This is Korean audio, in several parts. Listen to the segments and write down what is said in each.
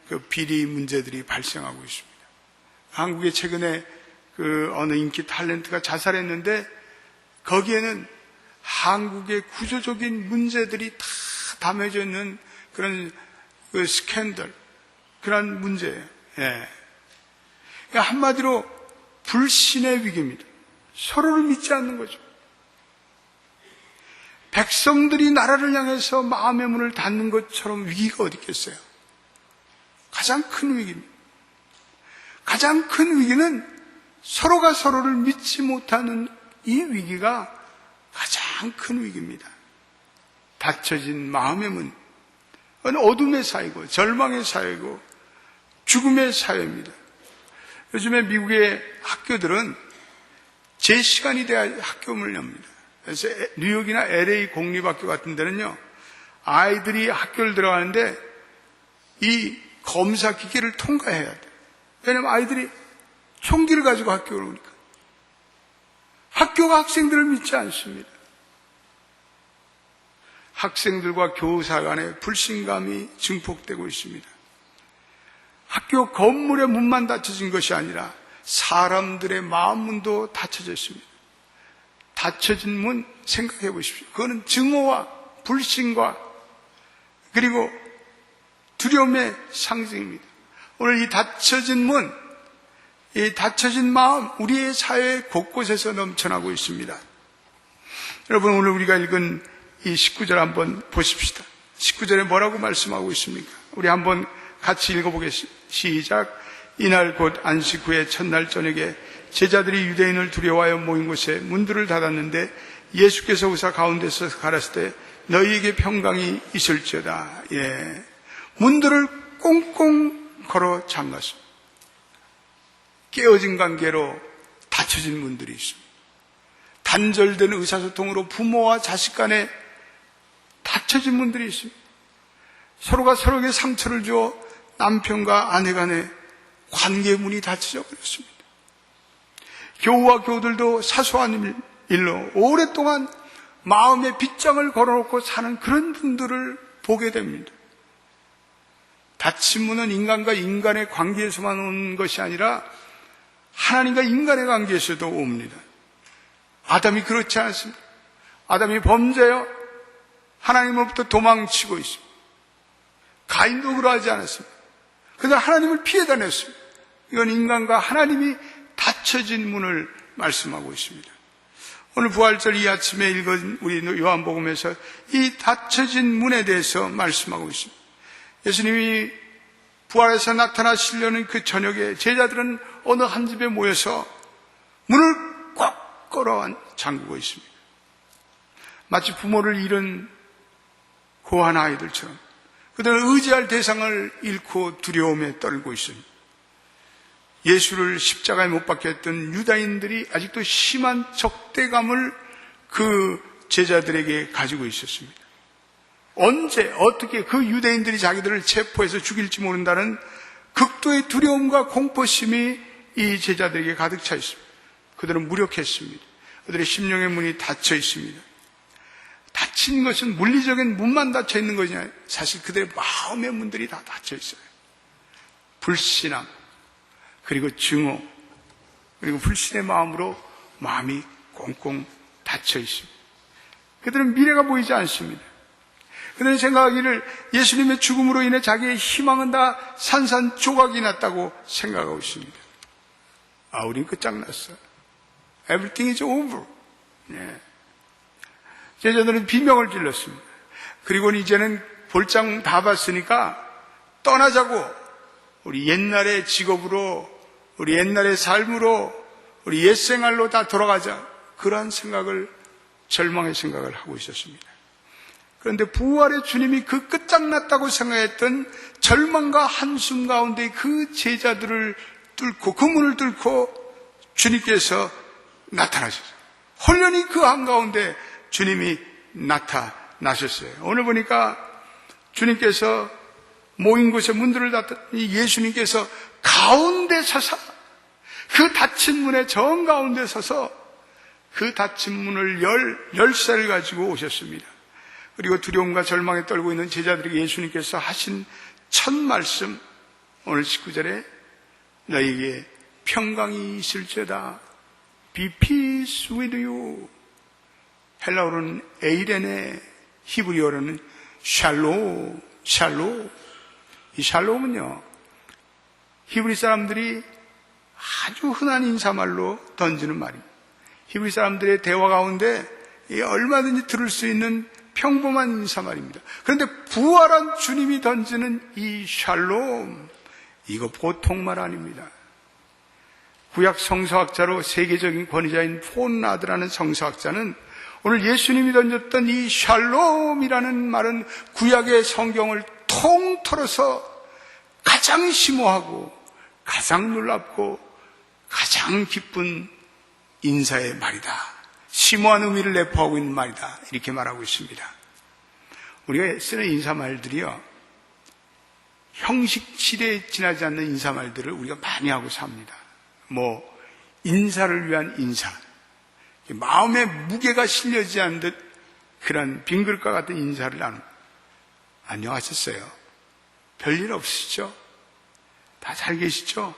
그 비리 문제들이 발생하고 있습니다. 한국에 최근에 그 어느 인기 탤런트가 자살했는데 거기에는 한국의 구조적인 문제들이 다 담겨져 있는 그런 그 스캔들, 그런 문제예요. 예. 그러니까 한마디로 불신의 위기입니다. 서로를 믿지 않는 거죠. 백성들이 나라를 향해서 마음의 문을 닫는 것처럼 위기가 어디 있겠어요? 가장 큰 위기입니다. 가장 큰 위기는 서로가 서로를 믿지 못하는 이 위기가 가장 큰 위기입니다. 닫혀진 마음의 문, 어둠의 사회고 절망의 사회고 죽음의 사회입니다. 요즘에 미국의 학교들은 제 시간이 돼야 학교문을 엽니다. 그래서 뉴욕이나 LA 공립학교 같은 데는요, 아이들이 학교를 들어가는데 이 검사 기계를 통과해야 돼요. 왜냐하면 아이들이 총기를 가지고 학교를 오니까. 학교가 학생들을 믿지 않습니다. 학생들과 교사 간의 불신감이 증폭되고 있습니다. 학교 건물의 문만 닫혀진 것이 아니라 사람들의 마음 문도 닫혀져 있습니다. 닫혀진 문 생각해 보십시오. 그거는 증오와 불신과 그리고 두려움의 상징입니다. 오늘 이 닫혀진 문, 이 닫혀진 마음, 우리의 사회 곳곳에서 넘쳐나고 있습니다. 여러분, 오늘 우리가 읽은 이 19절 한번 보십시다. 19절에 뭐라고 말씀하고 있습니까? 우리 한번 같이 읽어보겠습니다. 시작. 이날 곧 안식 후에 첫날 저녁에 제자들이 유대인을 두려워하여 모인 곳에 문들을 닫았는데 예수께서 우사 가운데서 가라사대 때 너희에게 평강이 있을지어다. 예. 문들을 꽁꽁 걸어 잠갔습니다. 깨어진 관계로 닫혀진 문들이 있습니다. 단절된 의사소통으로 부모와 자식 간에 닫혀진 문들이 있습니다. 서로가 서로에게 상처를 주어 남편과 아내 간에 관계 문이 닫혀져 버렸습니다. 교우와 교우들도 사소한 일로 오랫동안 마음의 빗장을 걸어놓고 사는 그런 분들을 보게 됩니다. 닫힌 문은 인간과 인간의 관계에서만 온 것이 아니라 하나님과 인간의 관계에서도 옵니다. 아담이 그렇지 않습니다. 아담이 범죄여 하나님으로부터 도망치고 있습니다. 가인도 그러하지 않았습니다. 그래서 하나님을 피해 다녔습니다. 이건 인간과 하나님이 닫혀진 문을 말씀하고 있습니다. 오늘 부활절 이 아침에 읽은 우리 요한복음에서 이 닫혀진 문에 대해서 말씀하고 있습니다. 예수님이 부활해서 나타나시려는 그 저녁에 제자들은 어느 한 집에 모여서 문을 꽉 걸어 잠그고 있습니다. 마치 부모를 잃은 고아한 아이들처럼 그들은 의지할 대상을 잃고 두려움에 떨고 있습니다. 예수를 십자가에 못 박게 했던 유다인들이 아직도 심한 적대감을 그 제자들에게 가지고 있었습니다. 언제 어떻게 그 유대인들이 자기들을 체포해서 죽일지 모른다는 극도의 두려움과 공포심이 이 제자들에게 가득 차 있습니다. 그들은 무력했습니다. 그들의 심령의 문이 닫혀 있습니다. 닫힌 것은 물리적인 문만 닫혀 있는 것이 아니라 사실 그들의 마음의 문들이 다 닫혀 있어요. 불신앙, 그리고 증오, 그리고 불신의 마음으로 마음이 꽁꽁 닫혀 있습니다. 그들은 미래가 보이지 않습니다. 그들은 생각하기를 예수님의 죽음으로 인해 자기의 희망은 다 산산조각이 났다고 생각하고 있습니다. 우린 끝장났어. Everything is over. 네. 제자들은 비명을 질렀습니다. 그리고는 이제는 볼장 다 봤으니까 떠나자고, 우리 옛날의 직업으로, 우리 옛날의 삶으로, 우리 옛 생활로 다 돌아가자. 그러한 생각을, 절망의 생각을 하고 있었습니다. 그런데 부활의 주님이 그 끝장났다고 생각했던 절망과 한숨 가운데 그 제자들을 뚫고, 그 문을 뚫고 주님께서 나타나셨어요. 홀연히 그 한가운데 주님이 나타나셨어요. 오늘 보니까 주님께서 모인 곳에 문들을 닫더니 예수님께서 가운데 서서 그 닫힌 문의 정가운데 서서 그 닫힌 문을 열쇠를 가지고 오셨습니다. 그리고 두려움과 절망에 떨고 있는 제자들에게 예수님께서 하신 첫 말씀, 오늘 19절에 너희에게 평강이 있을지어다. Be peace with you. 헬라어로는 에이레네, 히브리어로는 샬롬, 샬롬. 이 샬롬은요, 히브리 사람들이 아주 흔한 인사말로 던지는 말입니다. 히브리 사람들의 대화 가운데 얼마든지 들을 수 있는 평범한 인사말입니다. 그런데 부활한 주님이 던지는 이 샬롬, 이거 보통 말 아닙니다. 구약 성서학자로 세계적인 권위자인 폰 라드라는 성서학자는 오늘 예수님이 던졌던 이 샬롬이라는 말은 구약의 성경을 통틀어서 가장 심오하고 가장 놀랍고 가장 기쁜 인사의 말이다. 심오한 의미를 내포하고 있는 말이다. 이렇게 말하고 있습니다. 우리가 쓰는 인사말들이요, 형식 시대에 지나지 않는 인사말들을 우리가 많이 하고 삽니다. 인사를 위한 인사, 마음에 무게가 실려지지 않는 듯 그런 빙글과 같은 인사를 나누는. 안녕하셨어요? 별일 없으시죠? 다 잘 계시죠?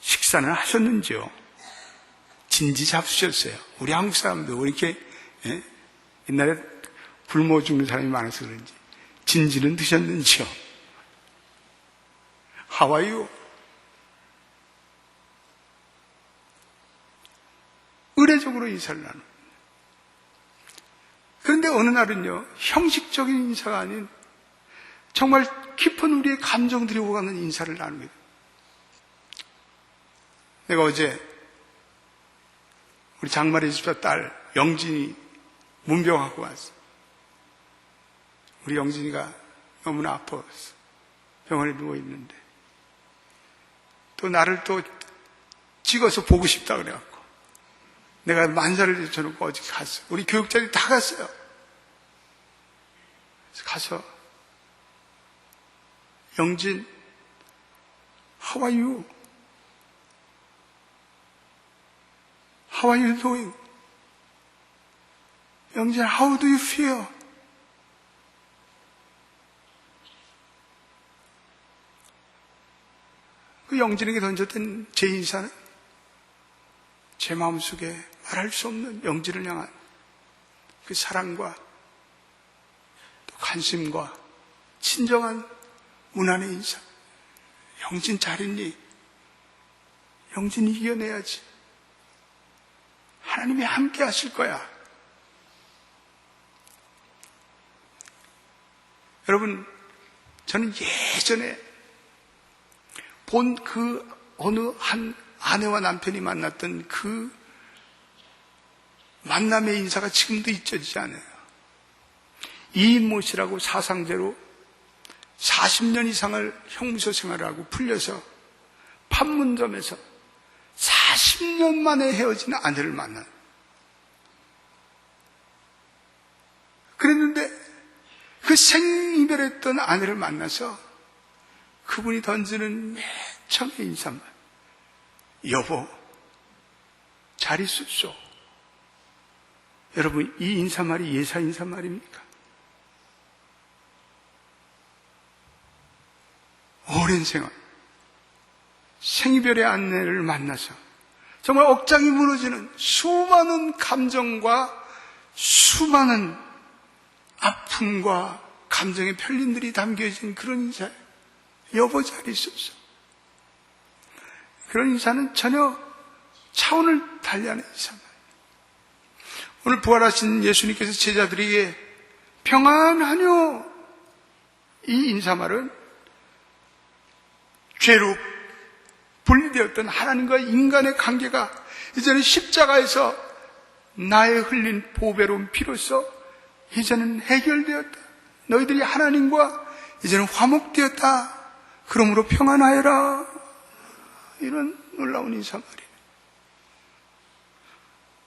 식사는 하셨는지요? 진지 잡수셨어요? 우리 한국 사람들 왜 이렇게 옛날에 굶어 죽는 사람이 많아서 그런지 진지는 드셨는지요? How are you? 의례적으로 인사를 나눕니다. 그런데 어느 날은요, 형식적인 인사가 아닌 정말 깊은 우리의 감정들이 오가는 인사를 나눕니다. 내가 어제 우리 장마리 집사 딸 영진이 문병하고 왔어. 우리 영진이가 너무나 아파서 병원에 누워있는데 또 나를 또 찍어서 보고 싶다 그래갖고 내가 만사를 제쳐놓고 어제 갔어. 우리 교육자들이 다 갔어요. 그래서 가서 영진, how are you? How are you doing? 영진, how do you feel? 그 영진에게 던졌던 제 인사는 제 마음속에 말할 수 없는 영진을 향한 그 사랑과 또 관심과 친정한 문안의 인사. 영진 잘 있니? 영진이 이겨내야지. 하나님이 함께 하실 거야. 여러분, 저는 예전에 본 그 어느 한 아내와 남편이 만났던 그 만남의 인사가 지금도 잊혀지지 않아요. 이인모 씨라고 사상제로 40년 이상을 형무소 생활을 하고 풀려서 판문점에서 40년 만에 헤어진 아내를 만난. 그랬는데 그 생이별했던 아내를 만나서 그분이 던지는 맨 처음의 인사말, 여보 잘 있었소. 여러분, 이 인사말이 예사 인사말입니까? 오랜 생활, 생이별의 아내를 만나서 정말 억장이 무너지는 수많은 감정과 수많은 아픔과 감정의 편린들이 담겨진 그런 인사예요. 여보 잘 있었어. 그런 인사는 전혀 차원을 달리하는 인사만. 오늘 부활하신 예수님께서 제자들에게 평안하뇨, 이 인사말은 죄로 분리되었던 하나님과 인간의 관계가 이제는 십자가에서 나의 흘린 보배로운 피로써 이제는 해결되었다. 너희들이 하나님과 이제는 화목되었다. 그러므로 평안하여라. 이런 놀라운 인사말이에요.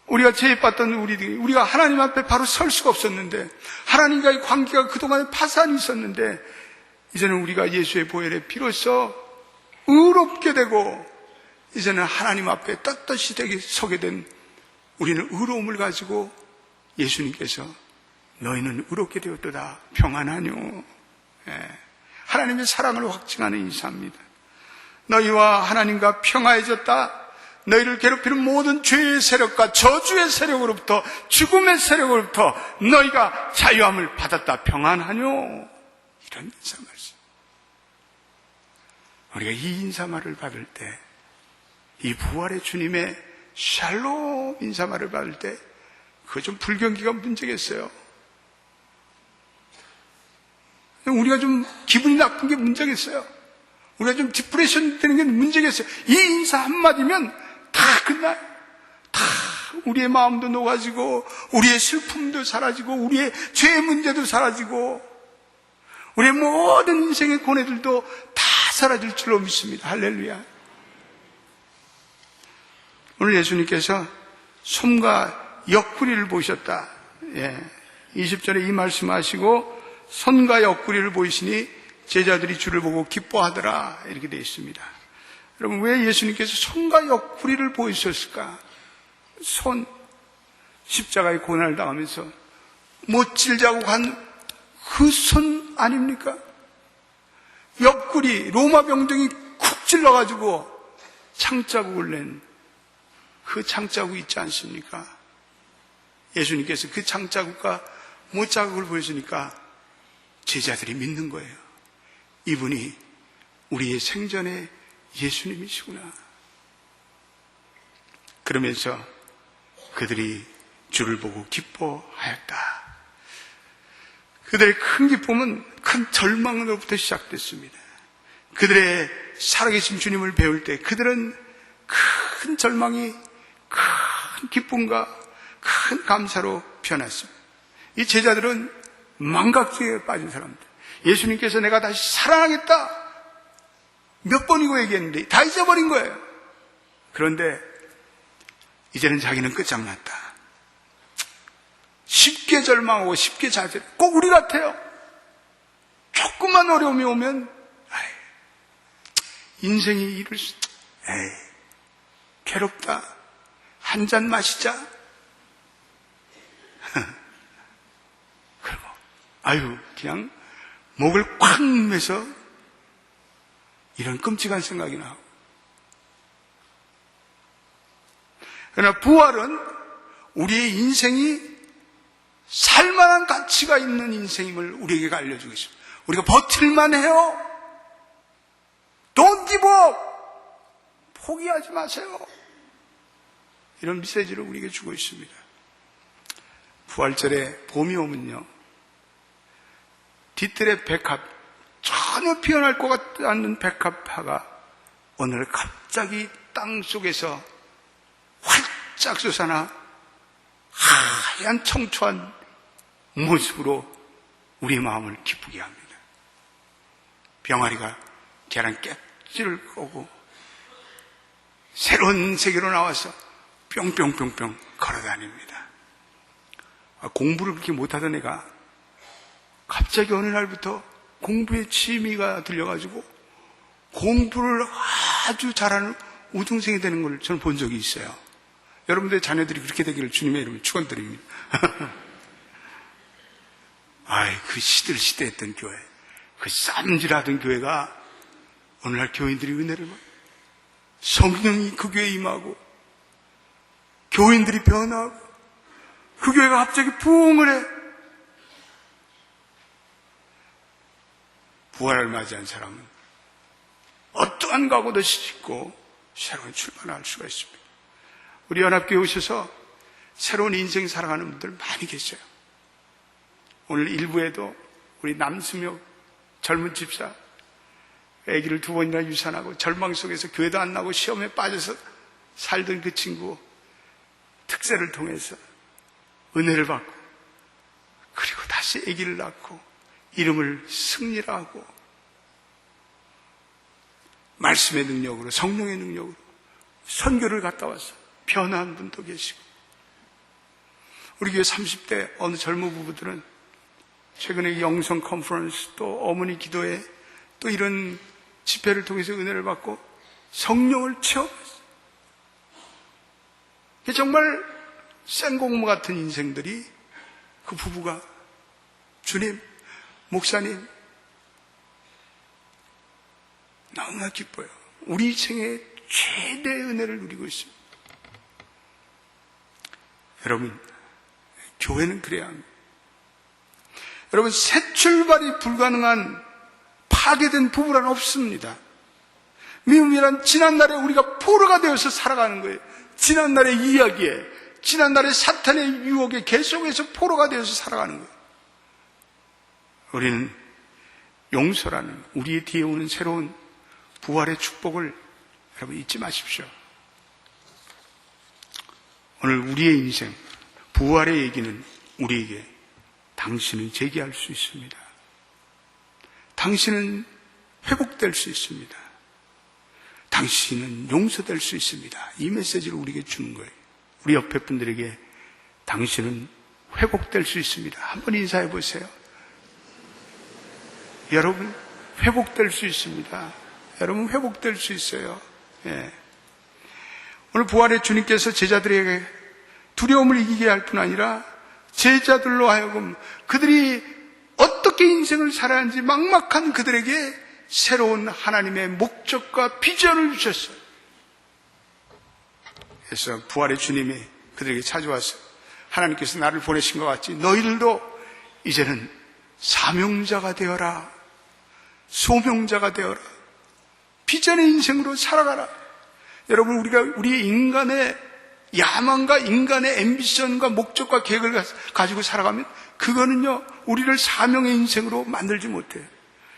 우리가 죄받던 우리들이, 우리가 하나님 앞에 바로 설 수가 없었는데, 하나님과의 관계가 그동안에 파산이 있었는데, 이제는 우리가 예수의 보혈의 피로써 의롭게 되고, 이제는 하나님 앞에 떳떳이 되게 서게 된 우리는 의로움을 가지고 예수님께서 너희는 의롭게 되었도다. 평안하뇨. 하나님의 사랑을 확증하는 인사입니다. 너희와 하나님과 평화해졌다. 너희를 괴롭히는 모든 죄의 세력과 저주의 세력으로부터, 죽음의 세력으로부터 너희가 자유함을 받았다. 평안하뇨. 이런 인사말씀. 우리가 이 인사말을 받을 때, 이 부활의 주님의 샬롬 인사말을 받을 때, 그거 좀 불경기가 문제겠어요. 우리가 좀 기분이 나쁜 게 문제겠어요. 우리가 좀 디프레션 되는 게 문제겠어요. 이 인사 한마디면 다 끝나요. 다 우리의 마음도 녹아지고, 우리의 슬픔도 사라지고, 우리의 죄의 문제도 사라지고, 우리의 모든 인생의 고뇌들도 다 사라질 줄로 믿습니다. 할렐루야. 오늘 예수님께서 손과 옆구리를 보셨다. 20절에 이 말씀하시고 손과 옆구리를 보이시니 제자들이 주를 보고 기뻐하더라. 이렇게 되어 있습니다. 여러분, 왜 예수님께서 손과 옆구리를 보이셨을까? 손, 십자가의 고난을 당하면서 못질 자국 한 그 손 아닙니까? 옆구리, 로마 병정이 쿡 찔러가지고 창자국을 낸 그 창자국이 있지 않습니까? 예수님께서 그 창자국과 못자국을 보여주니까 제자들이 믿는 거예요. 이분이 우리의 생전의 예수님이시구나. 그러면서 그들이 주를 보고 기뻐하였다. 그들의 큰 기쁨은 큰 절망으로부터 시작됐습니다. 그들의 살아계신 주님을 배울 때 그들은 큰 절망이 큰 기쁨과 큰 감사로 변했습니다. 이 제자들은 망각주의에 빠진 사람들. 예수님께서 내가 다시 사랑하겠다 몇 번이고 얘기했는데 다 잊어버린 거예요. 그런데 이제는 자기는 끝장났다. 쉽게 절망하고 쉽게 좌절. 꼭 우리 같아요. 조금만 어려움이 오면 인생이 이럴 수, 괴롭다. 한 잔 마시자. 그리고 그냥 목을 콱 매서 이런 끔찍한 생각이 나고. 그러나 부활은 우리의 인생이 살만한 가치가 있는 인생임을 우리에게 알려주고 있습니다. 우리가 버틸만 해요. Don't give up. 포기하지 마세요. 이런 메시지를 우리에게 주고 있습니다. 부활절에 봄이 오면요, 뒤뜰의 백합, 전혀 피어날 것 같지 않는 백합화가 오늘 갑자기 땅 속에서 활짝 솟아나 하얀 청초한 모습으로 우리 마음을 기쁘게 합니다. 병아리가 계란 껍질을 꺼고 새로운 세계로 나와서 뿅뿅뿅뿅 걸어다닙니다. 공부를 그렇게 못하던 애가 갑자기 어느 날부터 공부에 취미가 들려가지고 공부를 아주 잘하는 우등생이 되는 걸 저는 본 적이 있어요. 여러분들의 자녀들이 그렇게 되기를 주님의 이름으로 축원드립니다. 그 시들시들했던 교회, 그 쌈질하던 교회가 오늘날 교인들이 은혜를 받고 성령이 그 교회에 임하고 교인들이 변하고 그 교회가 갑자기 부흥을 해. 부활을 맞이한 사람은 어떠한 각오도 싣고 새로운 출발을 할 수가 있습니다. 우리 연합교회 오셔서 새로운 인생 살아가는 분들 많이 계셔요. 오늘 일부에도 우리 남수명 젊은 집사, 아기를 2번이나 유산하고 절망 속에서 교회도 안 나고 시험에 빠져서 살던 그 친구 특세를 통해서 은혜를 받고 그리고 다시 아기를 낳고 이름을 승리라 하고 말씀의 능력으로, 성령의 능력으로 선교를 갔다 와서 변한 분도 계시고, 우리 교회 30대 어느 젊은 부부들은 최근에 영성 컨퍼런스, 또 어머니 기도회, 또 이런 집회를 통해서 은혜를 받고 성령을 체험했어요. 정말 생공무 같은 인생들이, 그 부부가 주님, 목사님, 너무나 기뻐요. 우리 생의 최대의 은혜를 누리고 있습니다. 여러분, 교회는 그래야 합니다. 여러분, 새 출발이 불가능한 파괴된 부부란 없습니다. 미움이란 지난날에 우리가 포로가 되어서 살아가는 거예요. 지난날의 이야기에, 지난날의 사탄의 유혹에 계속해서 포로가 되어서 살아가는 거예요. 우리는 용서라는 우리의 뒤에 오는 새로운 부활의 축복을 여러분 잊지 마십시오. 오늘 우리의 인생, 부활의 얘기는 우리에게 당신은 재기할 수 있습니다. 당신은 회복될 수 있습니다. 당신은 용서될 수 있습니다. 이 메시지를 우리에게 주는 거예요. 우리 옆에 분들에게 당신은 회복될 수 있습니다. 한번 인사해 보세요. 여러분, 회복될 수 있습니다. 여러분, 회복될 수 있어요. 예. 오늘 부활의 주님께서 제자들에게 두려움을 이기게 할 뿐 아니라 제자들로 하여금 그들이 어떻게 인생을 살아야 하는지 막막한 그들에게 새로운 하나님의 목적과 비전을 주셨어요. 그래서 부활의 주님이 그들에게 찾아와서 하나님께서 나를 보내신 것 같지 너희들도 이제는 사명자가 되어라. 소명자가 되어라. 비전의 인생으로 살아가라. 여러분, 우리가 우리의 인간의 야망과 인간의 앰비션과 목적과 계획을 가지고 살아가면 그거는요, 우리를 사명의 인생으로 만들지 못해요.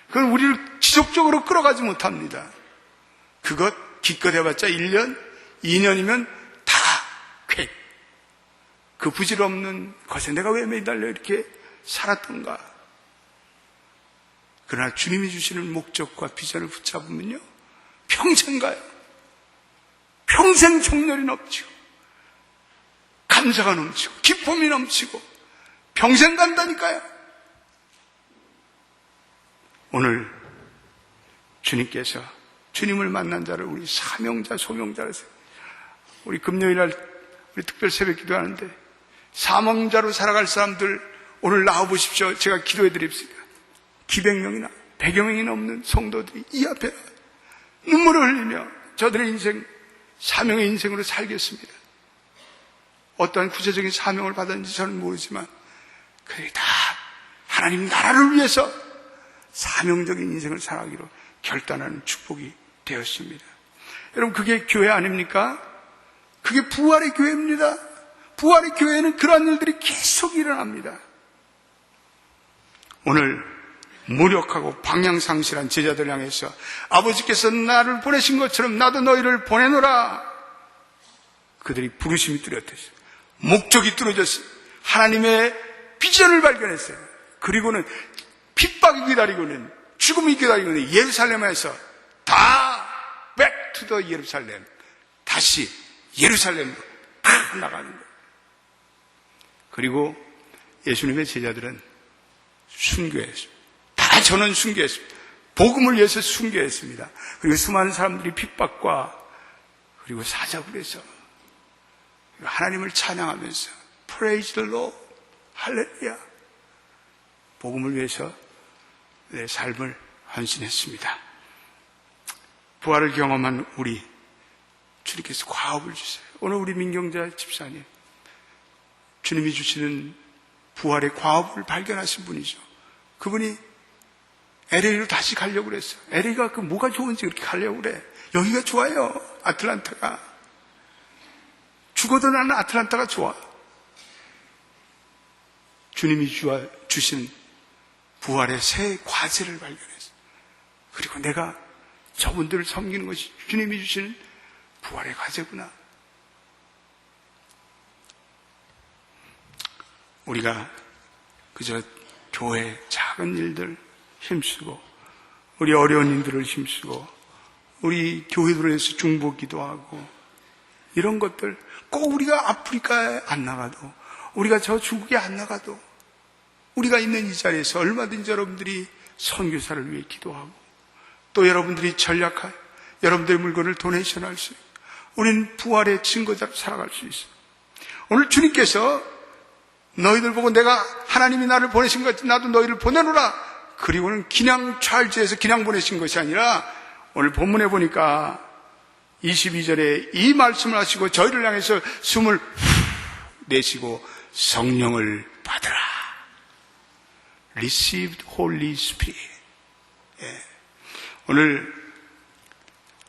그건 우리를 지속적으로 끌어가지 못합니다. 그것 기껏 해봤자 1년, 2년이면 다 쾌. 그 부질없는 것에 내가 왜 매달려 이렇게 살았던가. 그러나 주님이 주시는 목적과 비전을 붙잡으면요, 평생 가요. 평생 정열이 넘치고 감사가 넘치고 기쁨이 넘치고 평생 간다니까요. 오늘 주님께서 주님을 만난 자를 우리 사명자, 소명자로 해서 우리 금요일날 우리 특별 새벽 기도하는데 사명자로 살아갈 사람들 오늘 나와보십시오. 제가 기도해 드립니다. 기백명이나 100여 명이 넘는 성도들이 이 앞에 눈물을 흘리며 저들의 인생, 사명의 인생으로 살겠습니다. 어떠한 구체적인 사명을 받았는지 저는 모르지만 그들이 다 하나님 나라를 위해서 사명적인 인생을 살아가기로 결단하는 축복이 되었습니다. 여러분, 그게 교회 아닙니까? 그게 부활의 교회입니다. 부활의 교회에는 그러한 일들이 계속 일어납니다. 오늘 무력하고 방향상실한 제자들 향해서 아버지께서 나를 보내신 것처럼 나도 너희를 보내노라. 그들이 부르심이 뚜렷했어요. 목적이 뚫어졌어요. 하나님의 비전을 발견했어요. 그리고는 핍박이 기다리고는 죽음이 기다리고는 예루살렘에서 다 back to the 예루살렘, 다시 예루살렘으로 다 나가는 거예요. 그리고 예수님의 제자들은 순교했습니다. 다 저는 순교했습니다. 복음을 위해서 순교했습니다. 그리고 수많은 사람들이 핍박과 그리고 사자굴 에서 하나님을 찬양하면서 Praise the Lord, 할렐루야, 복음을 위해서 내 삶을 헌신했습니다. 부활을 경험한 우리 주님께서 과업을 주세요. 오늘 우리 민경자 집사님, 주님이 주시는 부활의 과업을 발견하신 분이죠. 그분이 LA로 다시 가려고 그랬어요. LA가 그 뭐가 좋은지 그렇게 가려고 그래. 여기가 좋아요. 아틀란타가. 죽어도 나는 아틀란타가 좋아. 주님이 주신 부활의 새 과제를 발견했어요. 그리고 내가 저분들을 섬기는 것이 주님이 주시는 부활의 과제구나. 우리가 그저 교회 작은 일들 힘쓰고 우리 어려운 일들을 힘쓰고 우리 교회들을 위해서 중보기도 하고 이런 것들 꼭 우리가 아프리카에 안 나가도 우리가 저 중국에 안 나가도 우리가 있는 이 자리에서 얼마든지 여러분들이 선교사를 위해 기도하고 또 여러분들이 전략하여 여러분들의 물건을 도네이션할 수 있고 우리는 부활의 증거자로 살아갈 수 있어요. 오늘 주님께서 너희들 보고 내가 하나님이 나를 보내신 것 같이 나도 너희를 보내노라. 그리고는 그냥 찰지에서 그냥 보내신 것이 아니라 오늘 본문에 보니까 22절에 이 말씀을 하시고 저희를 향해서 숨을 내쉬고 성령을 받으라. Received Holy Spirit. 예. 오늘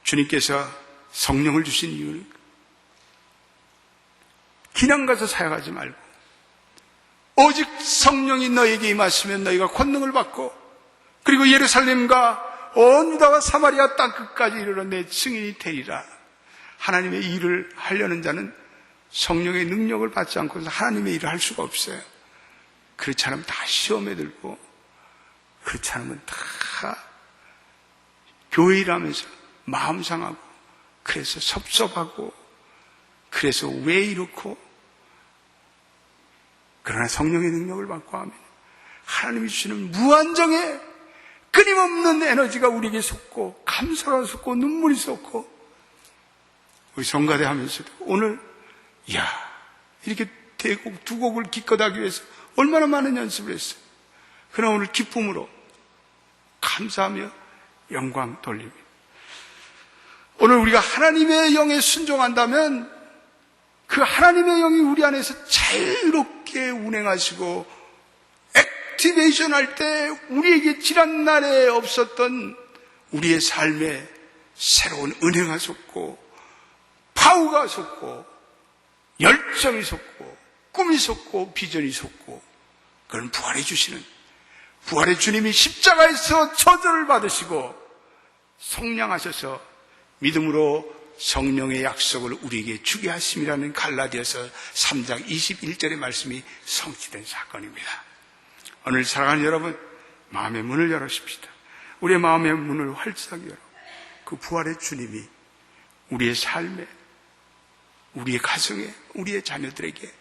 주님께서 성령을 주신 이유는 그냥 가서 사역하지 말고 오직 성령이 너에게 임하시면 너희가 권능을 받고 그리고 예루살렘과 온 유다와 사마리아 땅 끝까지 이르러 내 증인이 되리라. 하나님의 일을 하려는 자는 성령의 능력을 받지 않고서 하나님의 일을 할 수가 없어요. 그렇지 않으면 다 시험에 들고, 그렇지 않으면 다 교회 일하면서 마음 상하고, 그래서 섭섭하고, 그래서 왜 이렇고, 그러나 성령의 능력을 받고 하면 하나님이 주시는 무한정의 끊임없는 에너지가 우리에게 솟고 감사가 솟고 눈물이 솟고 우리 성가대 하면서도 오늘 이렇게 대곡 두 곡을 기껏 하기 위해서 얼마나 많은 연습을 했어요. 그러나 오늘 기쁨으로 감사하며 영광 돌립니다. 오늘 우리가 하나님의 영에 순종한다면 그 하나님의 영이 우리 안에서 자유롭게 운행하시고 액티베이션 할 때 우리에게 지난 날에 없었던 우리의 삶에 새로운 은혜가 솟고 파워가 솟고 열정이 솟고 꿈이 솟고 비전이 솟고 그런 부활해 주시는 부활의 주님이 십자가에서 저주를 받으시고 성량하셔서 믿음으로 성령의 약속을 우리에게 주게 하심이라는 갈라디아서 3장 21절의 말씀이 성취된 사건입니다. 오늘 사랑하는 여러분, 마음의 문을 열어십시다. 우리의 마음의 문을 활짝 열어 그 부활의 주님이 우리의 삶에, 우리의 가정에, 우리의 자녀들에게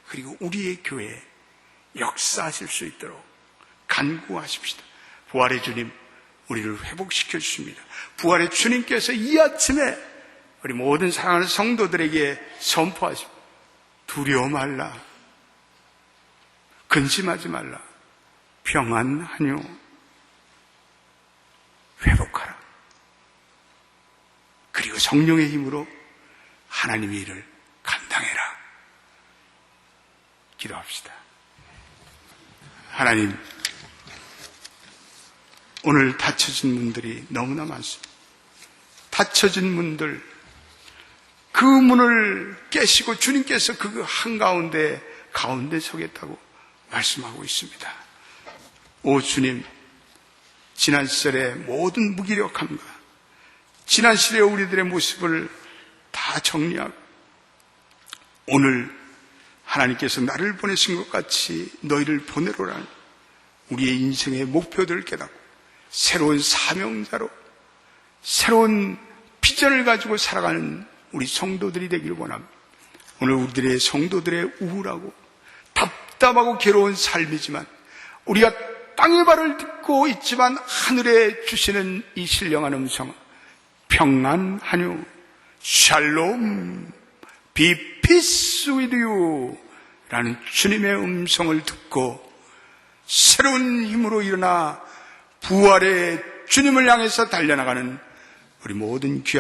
그리고 우리의 교회에 역사하실 수 있도록 간구하십시다. 부활의 주님 우리를 회복시켜 주십니다. 부활의 주님께서 이 아침에 우리 모든 사랑하는 성도들에게 선포하십니다. 두려워 말라. 근심하지 말라. 평안하뇨. 회복하라. 그리고 성령의 힘으로 하나님의 일을 감당해라. 기도합시다. 하나님, 오늘 닫혀진 문들이 너무나 많습니다. 닫혀진 문들, 그 문을 깨시고 주님께서 그 한가운데 가운데 서겠다고 말씀하고 있습니다. 오 주님, 지난 시절의 모든 무기력함과 지난 시절의 우리들의 모습을 다 정리하고 오늘 하나님께서 나를 보내신 것 같이 너희를 보내로라는 우리의 인생의 목표들을 깨닫고 새로운 사명자로 새로운 비전을 가지고 살아가는 우리 성도들이 되기를 원합니다. 오늘 우리들의 성도들의 우울하고 답답하고 괴로운 삶이지만 우리가 땅의 발을 딛고 있지만 하늘에 주시는 이 신령한 음성 평안하뇨 샬롬 be peace with you 라는 주님의 음성을 듣고 새로운 힘으로 일어나 부활의 주님을 향해서 달려나가는 우리 모든 귀한